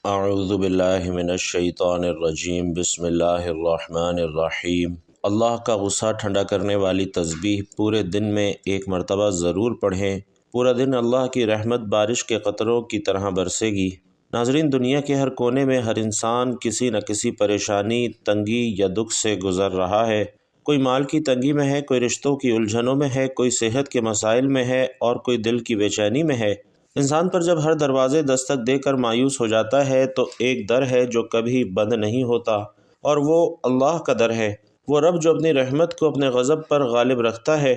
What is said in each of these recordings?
اعوذ باللہ من الشیطان الرجیم بسم اللہ الرحمن الرحیم۔ اللہ کا غصہ ٹھنڈا کرنے والی تسبیح پورے دن میں ایک مرتبہ ضرور پڑھیں۔ پورا دن اللہ کی رحمت بارش کے قطروں کی طرح برسے گی۔ ناظرین، دنیا کے ہر کونے میں ہر انسان کسی نہ کسی پریشانی، تنگی یا دکھ سے گزر رہا ہے۔ کوئی مال کی تنگی میں ہے، کوئی رشتوں کی الجھنوں میں ہے، کوئی صحت کے مسائل میں ہے اور کوئی دل کی بے چینی میں ہے۔ انسان پر جب ہر دروازے دستک دے کر مایوس ہو جاتا ہے تو ایک در ہے جو کبھی بند نہیں ہوتا، اور وہ اللہ کا در ہے۔ وہ رب جو اپنی رحمت کو اپنے غضب پر غالب رکھتا ہے،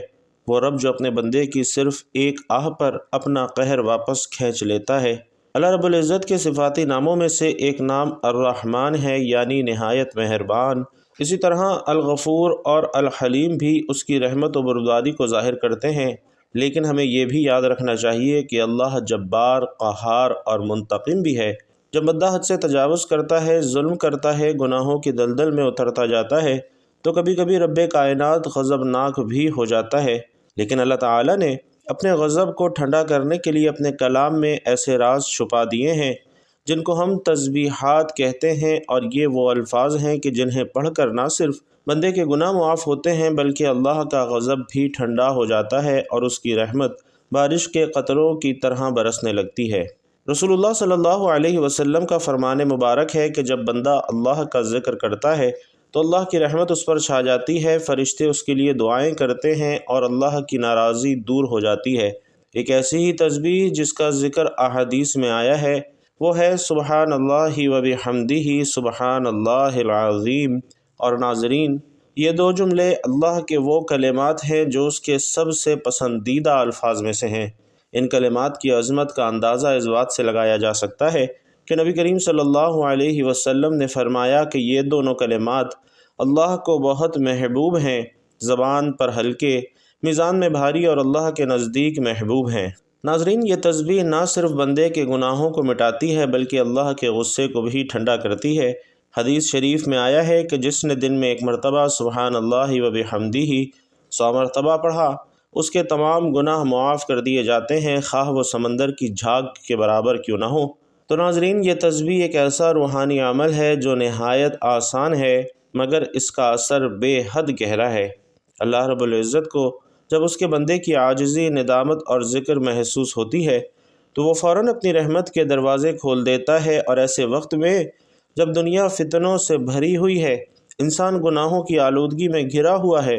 وہ رب جو اپنے بندے کی صرف ایک آہ پر اپنا قہر واپس کھینچ لیتا ہے۔ اللہ رب العزت کے صفاتی ناموں میں سے ایک نام الرحمن ہے، یعنی نہایت مہربان۔ اسی طرح الغفور اور الحلیم بھی اس کی رحمت و بردباری کو ظاہر کرتے ہیں، لیکن ہمیں یہ بھی یاد رکھنا چاہیے کہ اللہ جبار، قہار اور منتقم بھی ہے۔ جب بندہ حد سے تجاوز کرتا ہے، ظلم کرتا ہے، گناہوں کی دلدل میں اترتا جاتا ہے تو کبھی کبھی رب کائنات غضبناک بھی ہو جاتا ہے، لیکن اللہ تعالیٰ نے اپنے غضب کو ٹھنڈا کرنے کے لیے اپنے کلام میں ایسے راز چھپا دیے ہیں جن کو ہم تسبیحات کہتے ہیں، اور یہ وہ الفاظ ہیں کہ جنہیں پڑھ کر نہ صرف بندے کے گناہ معاف ہوتے ہیں بلکہ اللہ کا غضب بھی ٹھنڈا ہو جاتا ہے اور اس کی رحمت بارش کے قطروں کی طرح برسنے لگتی ہے۔ رسول اللہ صلی اللہ علیہ وسلم کا فرمان مبارک ہے کہ جب بندہ اللہ کا ذکر کرتا ہے تو اللہ کی رحمت اس پر چھا جاتی ہے، فرشتے اس کے لیے دعائیں کرتے ہیں اور اللہ کی ناراضی دور ہو جاتی ہے۔ ایک ایسی ہی تسبیح جس کا ذکر احادیث میں آیا ہے وہ ہے سبحان اللہ و بحمدہ سبحان اللہ العظیم۔ اور ناظرین، یہ دو جملے اللہ کے وہ کلمات ہیں جو اس کے سب سے پسندیدہ الفاظ میں سے ہیں۔ ان کلمات کی عظمت کا اندازہ اس بات سے لگایا جا سکتا ہے کہ نبی کریم صلی اللہ علیہ وسلم نے فرمایا کہ یہ دونوں کلمات اللہ کو بہت محبوب ہیں، زبان پر ہلکے، میزان میں بھاری اور اللہ کے نزدیک محبوب ہیں۔ ناظرین، یہ تسبیح نہ صرف بندے کے گناہوں کو مٹاتی ہے بلکہ اللہ کے غصے کو بھی ٹھنڈا کرتی ہے۔ حدیث شریف میں آیا ہے کہ جس نے دن میں ایک مرتبہ سبحان اللہ و بحمدہ 100 مرتبہ پڑھا، اس کے تمام گناہ معاف کر دیے جاتے ہیں، خواہ وہ سمندر کی جھاگ کے برابر کیوں نہ ہو۔ تو ناظرین، یہ تسبیح ایک ایسا روحانی عمل ہے جو نہایت آسان ہے مگر اس کا اثر بے حد گہرا ہے۔ اللہ رب العزت کو جب اس کے بندے کی عاجزی، ندامت اور ذکر محسوس ہوتی ہے تو وہ فوراً اپنی رحمت کے دروازے کھول دیتا ہے، اور ایسے وقت میں جب دنیا فتنوں سے بھری ہوئی ہے، انسان گناہوں کی آلودگی میں گھرا ہوا ہے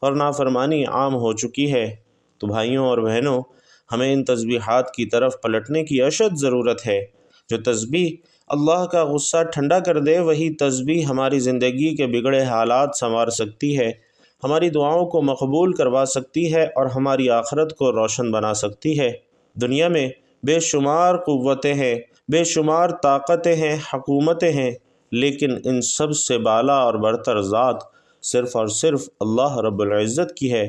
اور نافرمانی عام ہو چکی ہے، تو بھائیوں اور بہنوں، ہمیں ان تسبیحات کی طرف پلٹنے کی اشد ضرورت ہے۔ جو تسبیح اللہ کا غصہ ٹھنڈا کر دے، وہی تسبیح ہماری زندگی کے بگڑے حالات سنوار سکتی ہے، ہماری دعاؤں کو مقبول کروا سکتی ہے اور ہماری آخرت کو روشن بنا سکتی ہے۔ دنیا میں بے شمار قوتیں ہیں، بے شمار طاقتیں ہیں، حکومتیں ہیں، لیکن ان سب سے بالا اور برتر ذات صرف اور صرف اللہ رب العزت کی ہے۔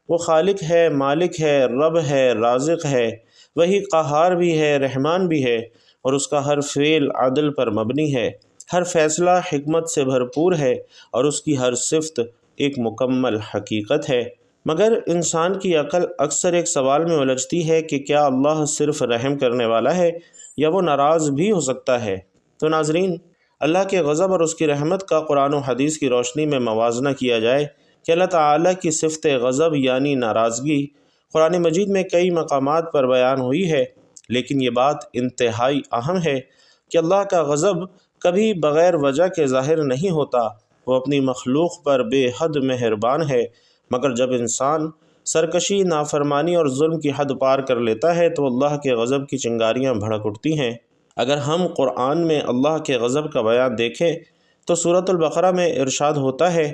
وہ خالق ہے، مالک ہے، رب ہے، رازق ہے، وہی قہار بھی ہے، رحمان بھی ہے، اور اس کا ہر فعل عدل پر مبنی ہے، ہر فیصلہ حکمت سے بھرپور ہے، اور اس کی ہر صفت ایک مکمل حقیقت ہے۔ مگر انسان کی عقل اکثر ایک سوال میں الجھتی ہے کہ کیا اللہ صرف رحم کرنے والا ہے یا وہ ناراض بھی ہو سکتا ہے؟ تو ناظرین، اللہ کے غضب اور اس کی رحمت کا قرآن و حدیث کی روشنی میں موازنہ کیا جائے کہ اللہ تعالیٰ کی صفت غضب یعنی ناراضگی قرآن مجید میں کئی مقامات پر بیان ہوئی ہے، لیکن یہ بات انتہائی اہم ہے کہ اللہ کا غضب کبھی بغیر وجہ کے ظاہر نہیں ہوتا۔ وہ اپنی مخلوق پر بے حد مہربان ہے، مگر جب انسان سرکشی، نافرمانی اور ظلم کی حد پار کر لیتا ہے تو اللہ کے غضب کی چنگاریاں بھڑک اٹھتی ہیں۔ اگر ہم قرآن میں اللہ کے غضب کا بیان دیکھیں تو سورۃ البقرہ میں ارشاد ہوتا ہے،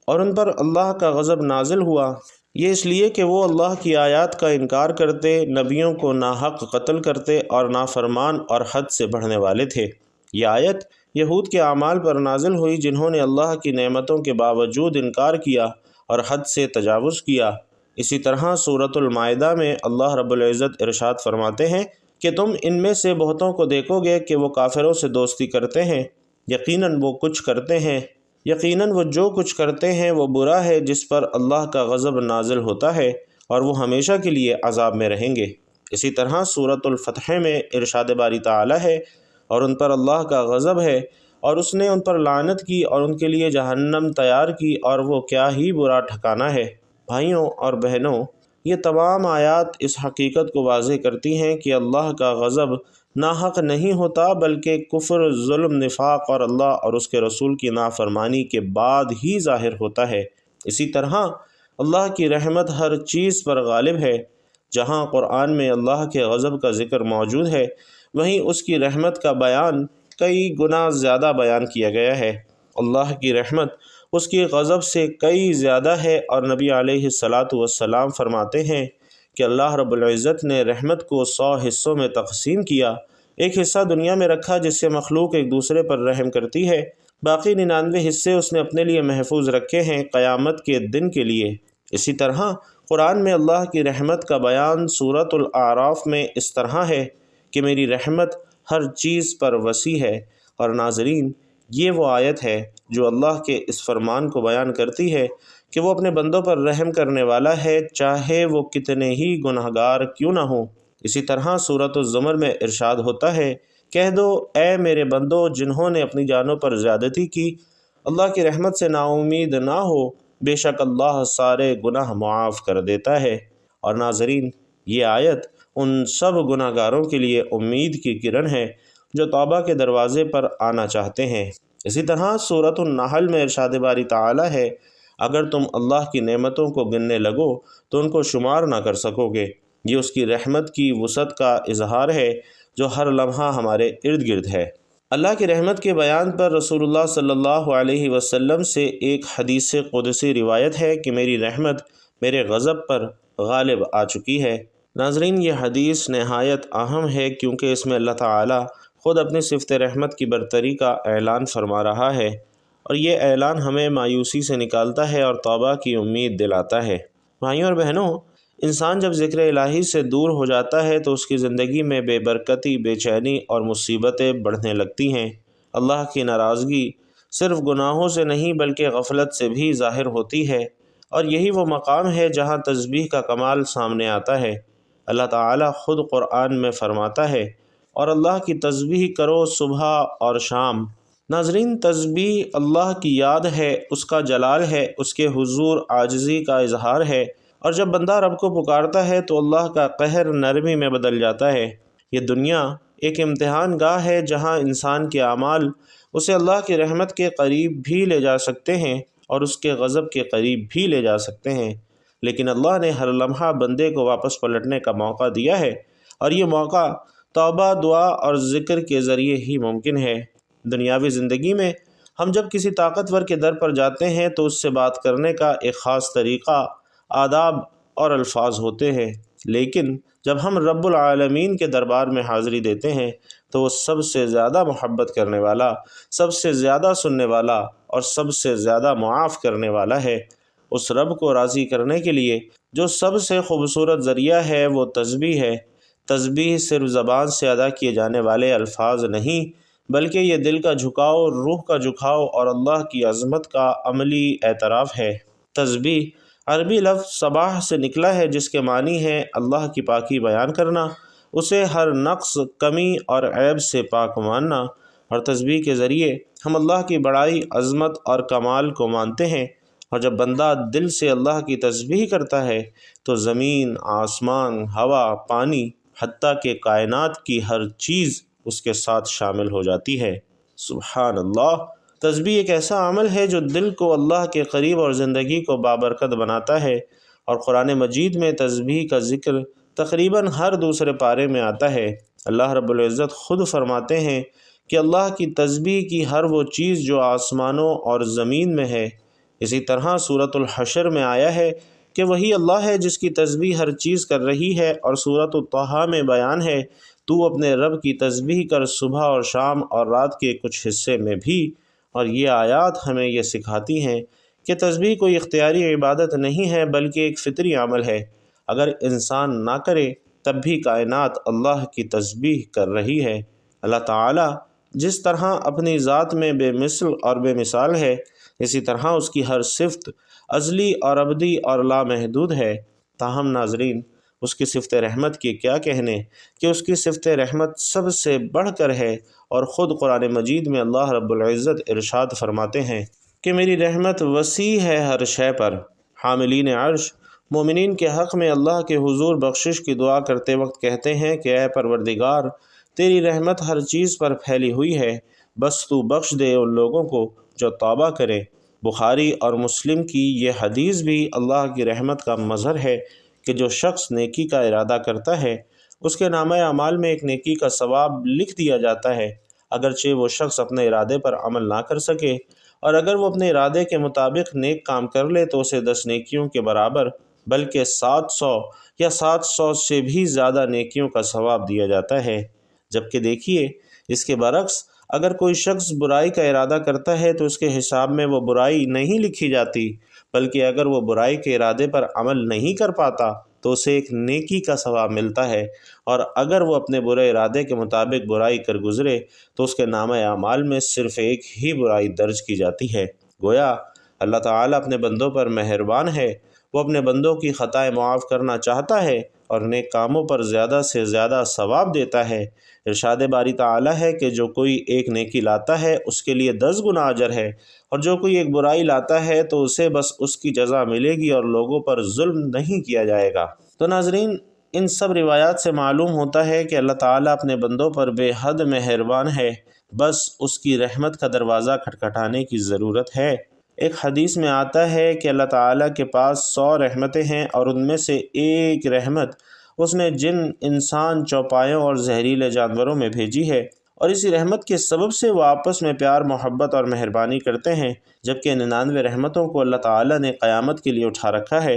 اور ان پر اللہ کا غضب نازل ہوا، یہ اس لیے کہ وہ اللہ کی آیات کا انکار کرتے، نبیوں کو ناحق قتل کرتے اور نافرمان اور حد سے بڑھنے والے تھے۔ یہ آیت یہود کے اعمال پر نازل ہوئی جنہوں نے اللہ کی نعمتوں کے باوجود انکار کیا اور حد سے تجاوز کیا۔ اسی طرح سورۃ المائدہ میں اللہ رب العزت ارشاد فرماتے ہیں کہ تم ان میں سے بہتوں کو دیکھو گے کہ وہ کافروں سے دوستی کرتے ہیں، یقیناً وہ کچھ کرتے ہیں، یقیناً وہ جو کچھ کرتے ہیں وہ برا ہے، جس پر اللہ کا غضب نازل ہوتا ہے اور وہ ہمیشہ کے لیے عذاب میں رہیں گے۔ اسی طرح سورۃ الفتح میں ارشاد باری تعالی ہے، اور ان پر اللہ کا غضب ہے، اور اس نے ان پر لعنت کی اور ان کے لیے جہنم تیار کی، اور وہ کیا ہی برا ٹھکانہ ہے۔ بھائیوں اور بہنوں، یہ تمام آیات اس حقیقت کو واضح کرتی ہیں کہ اللہ کا غضب ناحق نہیں ہوتا، بلکہ کفر، ظلم، نفاق اور اللہ اور اس کے رسول کی نافرمانی کے بعد ہی ظاہر ہوتا ہے۔ اسی طرح اللہ کی رحمت ہر چیز پر غالب ہے۔ جہاں قرآن میں اللہ کے غضب کا ذکر موجود ہے، وہیں اس کی رحمت کا بیان کئی گنا زیادہ بیان کیا گیا ہے۔ اللہ کی رحمت اس کی غضب سے کئی زیادہ ہے، اور نبی علیہ السلام فرماتے ہیں کہ اللہ رب العزت نے رحمت کو 100 حصوں میں تقسیم کیا۔ ایک حصہ دنیا میں رکھا جس سے مخلوق ایک دوسرے پر رحم کرتی ہے، باقی 99 حصے اس نے اپنے لیے محفوظ رکھے ہیں قیامت کے دن کے لیے۔ اسی طرح قرآن میں اللہ کی رحمت کا بیان سورۃ الاعراف میں اس طرح ہے کہ میری رحمت ہر چیز پر وسیع ہے۔ اور ناظرین، یہ وہ آیت ہے جو اللہ کے اس فرمان کو بیان کرتی ہے کہ وہ اپنے بندوں پر رحم کرنے والا ہے، چاہے وہ کتنے ہی گنہگار کیوں نہ ہوں۔ اسی طرح سورۃ الزمر میں ارشاد ہوتا ہے، کہہ دو اے میرے بندو جنہوں نے اپنی جانوں پر زیادتی کی، اللہ کی رحمت سے نا امید نہ ہو، بے شک اللہ سارے گناہ معاف کر دیتا ہے۔ اور ناظرین، یہ آیت ان سب گناہ گاروں کے لیے امید کی کرن ہے جو توبہ کے دروازے پر آنا چاہتے ہیں۔ اسی طرح سورۃ النحل میں ارشاد باری تعالی ہے، اگر تم اللہ کی نعمتوں کو گننے لگو تو ان کو شمار نہ کر سکو گے۔ یہ اس کی رحمت کی وسعت کا اظہار ہے جو ہر لمحہ ہمارے ارد گرد ہے۔ اللہ کی رحمت کے بیان پر رسول اللہ صلی اللہ علیہ وسلم سے ایک حدیث قدسی روایت ہے کہ میری رحمت میرے غضب پر غالب آ چکی ہے۔ ناظرین، یہ حدیث نہایت اہم ہے کیونکہ اس میں اللہ تعالی خود اپنی صفت رحمت کی برتری کا اعلان فرما رہا ہے، اور یہ اعلان ہمیں مایوسی سے نکالتا ہے اور توبہ کی امید دلاتا ہے۔ بھائیوں اور بہنوں، انسان جب ذکر الہی سے دور ہو جاتا ہے تو اس کی زندگی میں بے برکتی، بے چینی اور مصیبتیں بڑھنے لگتی ہیں۔ اللہ کی ناراضگی صرف گناہوں سے نہیں بلکہ غفلت سے بھی ظاہر ہوتی ہے، اور یہی وہ مقام ہے جہاں تسبیح کا کمال سامنے آتا ہے۔ اللہ تعالیٰ خود قرآن میں فرماتا ہے، اور اللہ کی تسبیح کرو صبح اور شام۔ ناظرین، تسبیح اللہ کی یاد ہے، اس کا جلال ہے، اس کے حضور عاجزی کا اظہار ہے، اور جب بندہ رب کو پکارتا ہے تو اللہ کا قہر نرمی میں بدل جاتا ہے۔ یہ دنیا ایک امتحان گاہ ہے جہاں انسان کے اعمال اسے اللہ کی رحمت کے قریب بھی لے جا سکتے ہیں اور اس کے غضب کے قریب بھی لے جا سکتے ہیں، لیکن اللہ نے ہر لمحہ بندے کو واپس پلٹنے کا موقع دیا ہے، اور یہ موقع توبہ، دعا اور ذکر کے ذریعے ہی ممکن ہے۔ دنیاوی زندگی میں ہم جب کسی طاقتور کے در پر جاتے ہیں تو اس سے بات کرنے کا ایک خاص طریقہ، آداب اور الفاظ ہوتے ہیں، لیکن جب ہم رب العالمین کے دربار میں حاضری دیتے ہیں تو وہ سب سے زیادہ محبت کرنے والا، سب سے زیادہ سننے والا اور سب سے زیادہ معاف کرنے والا ہے۔ اس رب کو راضی کرنے کے لیے جو سب سے خوبصورت ذریعہ ہے وہ تسبیح ہے۔ تسبیح صرف زبان سے ادا کیے جانے والے الفاظ نہیں، بلکہ یہ دل کا جھکاؤ، روح کا جھکاؤ اور اللہ کی عظمت کا عملی اعتراف ہے۔ تسبیح عربی لفظ سباح سے نکلا ہے جس کے معنی ہے اللہ کی پاکی بیان کرنا، اسے ہر نقص، کمی اور عیب سے پاک ماننا، اور تسبیح کے ذریعے ہم اللہ کی بڑائی، عظمت اور کمال کو مانتے ہیں۔ اور جب بندہ دل سے اللہ کی تسبیح کرتا ہے تو زمین، آسمان، ہوا، پانی، حتیٰ کہ کائنات کی ہر چیز اس کے ساتھ شامل ہو جاتی ہے۔ سبحان اللہ! تسبیح ایک ایسا عمل ہے جو دل کو اللہ کے قریب اور زندگی کو بابرکت بناتا ہے، اور قرآن مجید میں تسبیح کا ذکر تقریباً ہر دوسرے پارے میں آتا ہے۔ اللہ رب العزت خود فرماتے ہیں کہ اللہ کی تسبیح کی ہر وہ چیز جو آسمانوں اور زمین میں ہے۔ اسی طرح سورۃ الحشر میں آیا ہے کہ وہی اللہ ہے جس کی تسبیح ہر چیز کر رہی ہے، اور سورۃ الطٰہٰ میں بیان ہے، تو اپنے رب کی تسبیح کر صبح اور شام اور رات کے کچھ حصے میں بھی۔ اور یہ آیات ہمیں یہ سکھاتی ہیں کہ تسبیح کوئی اختیاری عبادت نہیں ہے بلکہ ایک فطری عمل ہے۔ اگر انسان نہ کرے تب بھی کائنات اللہ کی تسبیح کر رہی ہے۔ اللہ تعالیٰ جس طرح اپنی ذات میں بے مثل اور بے مثال ہے، اسی طرح اس کی ہر صفت ازلی اور ابدی اور لامحدود ہے۔ تاہم ناظرین، اس کی صفت رحمت کی کیا کہنے کہ اس کی صفت رحمت سب سے بڑھ کر ہے، اور خود قرآن مجید میں اللہ رب العزت ارشاد فرماتے ہیں کہ میری رحمت وسیع ہے ہر شے پر۔ حاملین عرش مومنین کے حق میں اللہ کے حضور بخشش کی دعا کرتے وقت کہتے ہیں کہ اے پروردگار، تیری رحمت ہر چیز پر پھیلی ہوئی ہے، بس تو بخش دے ان لوگوں کو جو توبہ کرے۔ بخاری اور مسلم کی یہ حدیث بھی اللہ کی رحمت کا مظہر ہے کہ جو شخص نیکی کا ارادہ کرتا ہے اس کے نامہ اعمال میں ایک نیکی کا ثواب لکھ دیا جاتا ہے، اگرچہ وہ شخص اپنے ارادے پر عمل نہ کر سکے، اور اگر وہ اپنے ارادے کے مطابق نیک کام کر لے تو اسے 10 نیکیوں کے برابر بلکہ 700 یا 700 سے بھی زیادہ نیکیوں کا ثواب دیا جاتا ہے۔ جبکہ دیکھیے اس کے برعکس اگر کوئی شخص برائی کا ارادہ کرتا ہے تو اس کے حساب میں وہ برائی نہیں لکھی جاتی، بلکہ اگر وہ برائی کے ارادے پر عمل نہیں کر پاتا تو اسے ایک نیکی کا ثواب ملتا ہے، اور اگر وہ اپنے برے ارادے کے مطابق برائی کر گزرے تو اس کے نامہ اعمال میں صرف ایک ہی برائی درج کی جاتی ہے۔ گویا اللہ تعالیٰ اپنے بندوں پر مہربان ہے، وہ اپنے بندوں کی خطائیں معاف کرنا چاہتا ہے اور نیک کاموں پر زیادہ سے زیادہ ثواب دیتا ہے۔ ارشاد باری تعالیٰ ہے کہ جو کوئی ایک نیکی لاتا ہے اس کے لیے 10 گنا اجر ہے، اور جو کوئی ایک برائی لاتا ہے تو اسے بس اس کی جزا ملے گی اور لوگوں پر ظلم نہیں کیا جائے گا۔ تو ناظرین، ان سب روایات سے معلوم ہوتا ہے کہ اللہ تعالیٰ اپنے بندوں پر بے حد مہربان ہے، بس اس کی رحمت کا دروازہ کھٹکھٹانے کی ضرورت ہے۔ ایک حدیث میں آتا ہے کہ اللہ تعالیٰ کے پاس 100 رحمتیں ہیں، اور ان میں سے ایک رحمت اس نے جن، انسان، چوپایوں اور زہریلے جانوروں میں بھیجی ہے، اور اسی رحمت کے سبب سے وہ آپس میں پیار، محبت اور مہربانی کرتے ہیں، جبکہ 99 رحمتوں کو اللہ تعالیٰ نے قیامت کے لیے اٹھا رکھا ہے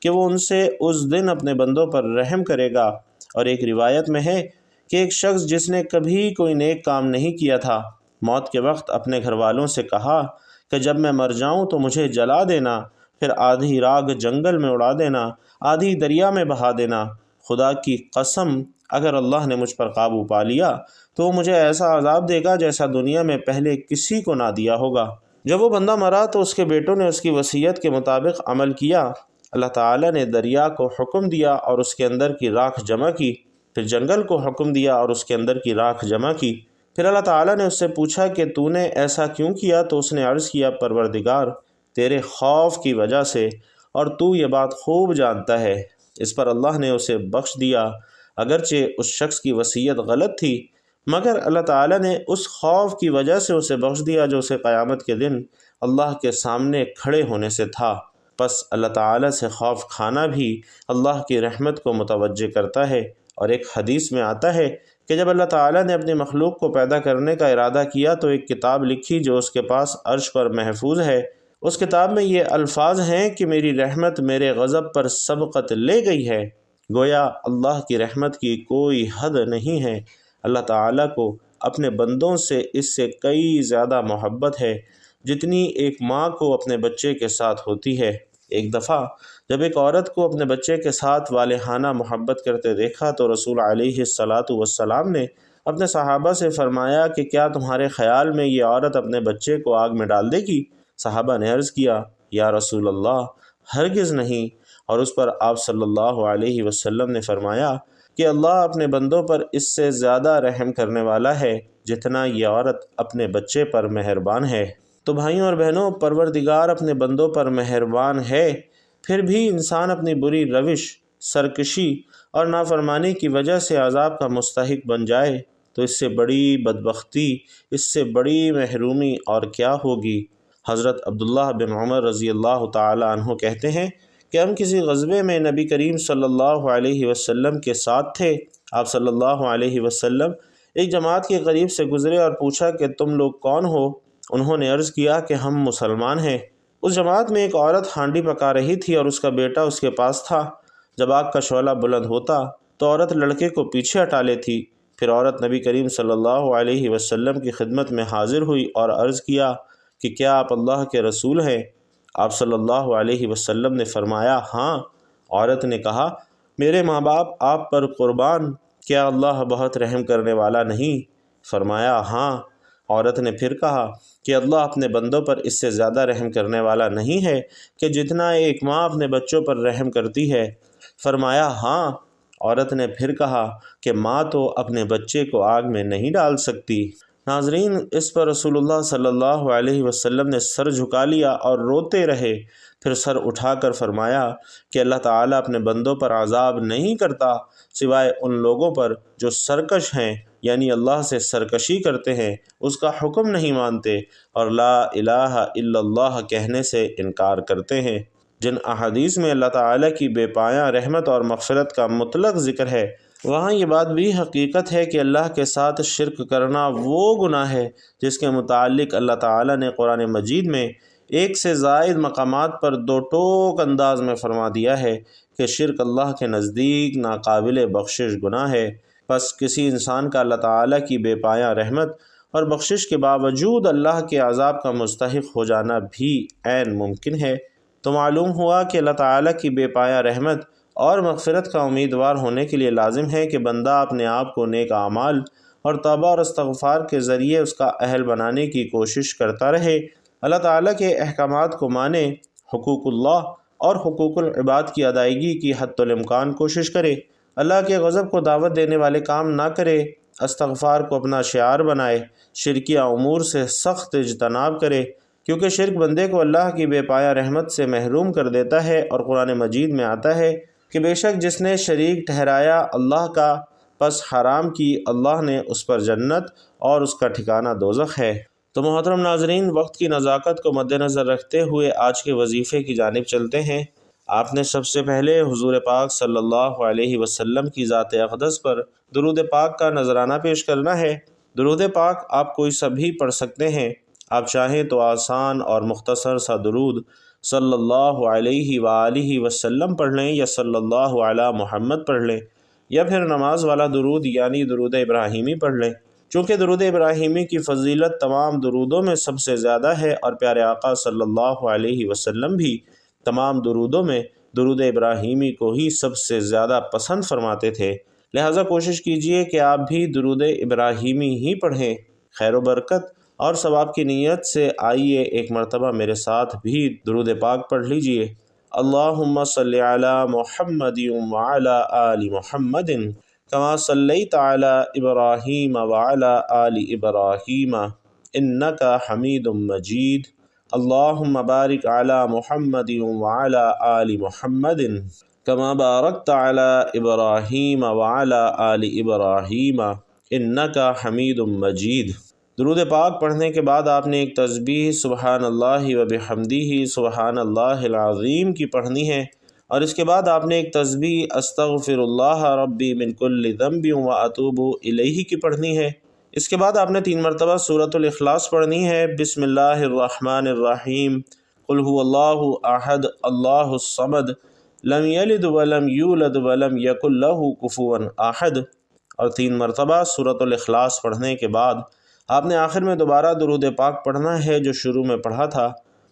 کہ وہ ان سے اس دن اپنے بندوں پر رحم کرے گا۔ اور ایک روایت میں ہے کہ ایک شخص جس نے کبھی کوئی نیک کام نہیں کیا تھا، موت کے وقت اپنے گھر والوں سے کہا کہ جب میں مر جاؤں تو مجھے جلا دینا، پھر آدھی راگ جنگل میں اڑا دینا، آدھی دریا میں بہا دینا۔ خدا کی قسم، اگر اللہ نے مجھ پر قابو پا لیا تو وہ مجھے ایسا عذاب دے گا جیسا دنیا میں پہلے کسی کو نہ دیا ہوگا۔ جب وہ بندہ مرا تو اس کے بیٹوں نے اس کی وصیت کے مطابق عمل کیا۔ اللہ تعالیٰ نے دریا کو حکم دیا اور اس کے اندر کی راکھ جمع کی، پھر جنگل کو حکم دیا اور اس کے اندر کی راکھ جمع کی۔ پھر اللہ تعالیٰ نے اس سے پوچھا کہ تو نے ایسا کیوں کیا؟ تو اس نے عرض کیا، پروردگار، تیرے خوف کی وجہ سے، اور تو یہ بات خوب جانتا ہے۔ اس پر اللہ نے اسے بخش دیا، اگرچہ اس شخص کی وصیت غلط تھی، مگر اللہ تعالیٰ نے اس خوف کی وجہ سے اسے بخش دیا جو اسے قیامت کے دن اللہ کے سامنے کھڑے ہونے سے تھا۔ پس اللہ تعالیٰ سے خوف کھانا بھی اللہ کی رحمت کو متوجہ کرتا ہے۔ اور ایک حدیث میں آتا ہے کہ جب اللہ تعالیٰ نے اپنی مخلوق کو پیدا کرنے کا ارادہ کیا تو ایک کتاب لکھی جو اس کے پاس عرش پر محفوظ ہے۔ اس کتاب میں یہ الفاظ ہیں کہ میری رحمت میرے غضب پر سبقت لے گئی ہے۔ گویا اللہ کی رحمت کی کوئی حد نہیں ہے۔ اللہ تعالیٰ کو اپنے بندوں سے اس سے کئی زیادہ محبت ہے جتنی ایک ماں کو اپنے بچے کے ساتھ ہوتی ہے۔ ایک دفعہ جب ایک عورت کو اپنے بچے کے ساتھ والہانہ محبت کرتے دیکھا تو رسول علیہ السلام نے اپنے صحابہ سے فرمایا کہ کیا تمہارے خیال میں یہ عورت اپنے بچے کو آگ میں ڈال دے گی؟ صحابہ نے عرض کیا، یا رسول اللہ، ہرگز نہیں۔ اور اس پر آپ صلی اللہ علیہ وسلم نے فرمایا کہ اللہ اپنے بندوں پر اس سے زیادہ رحم کرنے والا ہے جتنا یہ عورت اپنے بچے پر مہربان ہے۔ تو بھائیوں اور بہنوں، پروردگار اپنے بندوں پر مہربان ہے، پھر بھی انسان اپنی بری روش، سرکشی اور نافرمانی کی وجہ سے عذاب کا مستحق بن جائے تو اس سے بڑی بدبختی، اس سے بڑی محرومی اور کیا ہوگی۔ حضرت عبداللہ بن عمر رضی اللہ تعالی عنہ کہتے ہیں کہ ہم کسی غزوے میں نبی کریم صلی اللہ علیہ وسلم کے ساتھ تھے۔ آپ صلی اللہ علیہ وسلم ایک جماعت کے قریب سے گزرے اور پوچھا کہ تم لوگ کون ہو؟ انہوں نے عرض کیا کہ ہم مسلمان ہیں۔ اس جماعت میں ایک عورت ہانڈی پکا رہی تھی اور اس کا بیٹا اس کے پاس تھا۔ جب آگ کا شعلہ بلند ہوتا تو عورت لڑکے کو پیچھے ہٹا لیتی۔ پھر عورت نبی کریم صلی اللہ علیہ وسلم کی خدمت میں حاضر ہوئی اور عرض کیا کہ کیا آپ اللہ کے رسول ہیں؟ آپ صلی اللہ علیہ وسلم نے فرمایا، ہاں۔ عورت نے کہا، میرے ماں باپ آپ پر قربان، کیا اللہ بہت رحم کرنے والا نہیں؟ فرمایا، ہاں۔ عورت نے پھر کہا کہ اللہ اپنے بندوں پر اس سے زیادہ رحم کرنے والا نہیں ہے کہ جتنا ایک ماں اپنے بچوں پر رحم کرتی ہے؟ فرمایا، ہاں۔ عورت نے پھر کہا کہ ماں تو اپنے بچے کو آگ میں نہیں ڈال سکتی۔ ناظرین، اس پر رسول اللہ صلی اللہ علیہ وسلم نے سر جھکا لیا اور روتے رہے، پھر سر اٹھا کر فرمایا کہ اللہ تعالیٰ اپنے بندوں پر عذاب نہیں کرتا سوائے ان لوگوں پر جو سرکش ہیں، یعنی اللہ سے سرکشی کرتے ہیں، اس کا حکم نہیں مانتے اور لا الہ الا اللہ کہنے سے انکار کرتے ہیں۔ جن احادیث میں اللہ تعالیٰ کی بے پایاں رحمت اور مغفرت کا مطلق ذکر ہے، وہاں یہ بات بھی حقیقت ہے کہ اللہ کے ساتھ شرک کرنا وہ گناہ ہے جس کے متعلق اللہ تعالیٰ نے قرآن مجید میں ایک سے زائد مقامات پر دو ٹوک انداز میں فرما دیا ہے کہ شرک اللہ کے نزدیک ناقابل بخشش گناہ ہے۔ بس کسی انسان کا اللہ تعالیٰ کی بے پایاں رحمت اور بخشش کے باوجود اللہ کے عذاب کا مستحق ہو جانا بھی عین ممکن ہے۔ تو معلوم ہوا کہ اللہ تعالیٰ کی بے پایاں رحمت اور مغفرت کا امیدوار ہونے کے لیے لازم ہے کہ بندہ اپنے آپ کو نیک اعمال اور توبہ اور استغفار کے ذریعے اس کا اہل بنانے کی کوشش کرتا رہے، اللہ تعالیٰ کے احکامات کو مانے، حقوق اللہ اور حقوق العباد کی ادائیگی کی حتی الامکان کوشش کرے، اللہ کے غضب کو دعوت دینے والے کام نہ کرے، استغفار کو اپنا شعار بنائے، شرکیہ امور سے سخت اجتناب کرے، کیونکہ شرک بندے کو اللہ کی بے پایاں رحمت سے محروم کر دیتا ہے، اور قرآن مجید میں آتا ہے کہ بے شک جس نے شریک ٹھہرایا اللہ کا، پس حرام کی اللہ نے اس پر جنت اور اس کا ٹھکانہ دوزخ ہے۔ تو محترم ناظرین، وقت کی نزاکت کو مد نظر رکھتے ہوئے آج کے وظیفے کی جانب چلتے ہیں۔ آپ نے سب سے پہلے حضور پاک صلی اللہ علیہ وسلم کی ذات اقدس پر درود پاک کا نذرانہ پیش کرنا ہے۔ درود پاک آپ کوئی سا بھی پڑھ سکتے ہیں، آپ چاہیں تو آسان اور مختصر سا درود صلی اللہ علیہ وآلہ وسلم پڑھ لیں یا صلی اللہ علی محمد پڑھ لیں، یا پھر نماز والا درود یعنی درود ابراہیمی پڑھ لیں۔ چونکہ درود ابراہیمی کی فضیلت تمام درودوں میں سب سے زیادہ ہے اور پیارے آقا صلی اللہ علیہ وسلم بھی تمام درودوں میں درود ابراہیمی کو ہی سب سے زیادہ پسند فرماتے تھے، لہٰذا کوشش کیجئے کہ آپ بھی درود ابراہیمی ہی پڑھیں۔ خیر و برکت اور ثواب کی نیت سے آئیے ایک مرتبہ میرے ساتھ بھی درود پاک پڑھ لیجئے۔ اللہم صلی علی محمد وعلی آل محمد کما صلیت علی ابراہیم وعلی آل ابراہیم انک حمید مجید۔ اللہم بارک علی محمد وعلی آل محمد کما بارکت علی ابراہیم وعلی آل ابراہیم انک حمید مجید۔ درود پاک پڑھنے کے بعد آپ نے ایک تسبیح سبحان اللہ و بحمدہ سبحان اللہ العظیم کی پڑھنی ہے، اور اس کے بعد آپ نے ایک تسبیح استغفر اللہ ربی من کل ذنب و اتوب الیہ کی پڑھنی ہے۔ اس کے بعد آپ نے 3 مرتبہ سورۃ الاخلاص پڑھنی ہے۔ بسم اللہ الرحمن الرحیم، قل هو اللہ احد اللہ الصمد لم یلد ولم یولد ولم یکن لہ کفوا احد، اور 3 مرتبہ سورۃ الاخلاص پڑھنے کے بعد آپ نے آخر میں دوبارہ درود پاک پڑھنا ہے جو شروع میں پڑھا تھا۔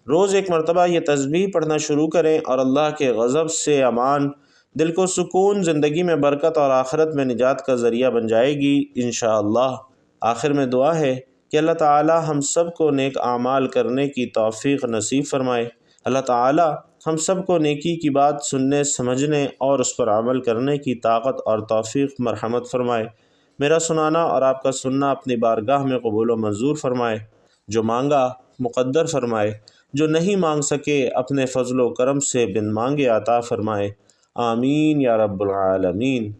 روز ایک مرتبہ یہ تسبیح پڑھنا شروع کریں اور اللہ کے غضب سے امان، دل کو سکون، زندگی میں برکت اور آخرت میں نجات کا ذریعہ بن جائے گی انشاءاللہ۔ آخر میں دعا ہے کہ اللہ تعالی ہم سب کو نیک اعمال کرنے کی توفیق نصیب فرمائے۔ اللہ تعالی ہم سب کو نیکی کی بات سننے، سمجھنے اور اس پر عمل کرنے کی طاقت اور توفیق مرحمت فرمائے۔ میرا سنانا اور آپ کا سننا اپنی بارگاہ میں قبول و منظور فرمائے۔ جو مانگا مقدر فرمائے، جو نہیں مانگ سکے اپنے فضل و کرم سے بن مانگے عطا فرمائے، آمین یا رب العالمین۔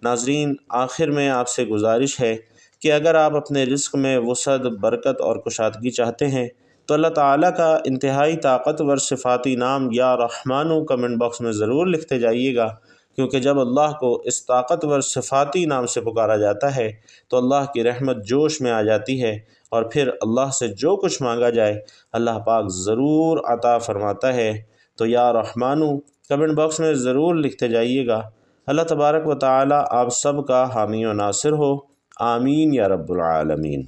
ناظرین، آخر میں آپ سے گزارش ہے کہ اگر آپ اپنے رزق میں وسعت، برکت اور کشادگی چاہتے ہیں تو اللہ تعالیٰ کا انتہائی طاقتور صفاتی نام یا رحمانو کمنٹ باکس میں ضرور لکھتے جائیے گا، کیونکہ جب اللہ کو اس طاقتور صفاتی نام سے پکارا جاتا ہے تو اللہ کی رحمت جوش میں آ جاتی ہے، اور پھر اللہ سے جو کچھ مانگا جائے اللہ پاک ضرور عطا فرماتا ہے۔ تو یا رحمانو کمنٹ باکس میں ضرور لکھتے جائیے گا۔ اللہ تبارک و تعالی آپ سب کا حامی و ناصر ہو، آمین یا رب العالمین۔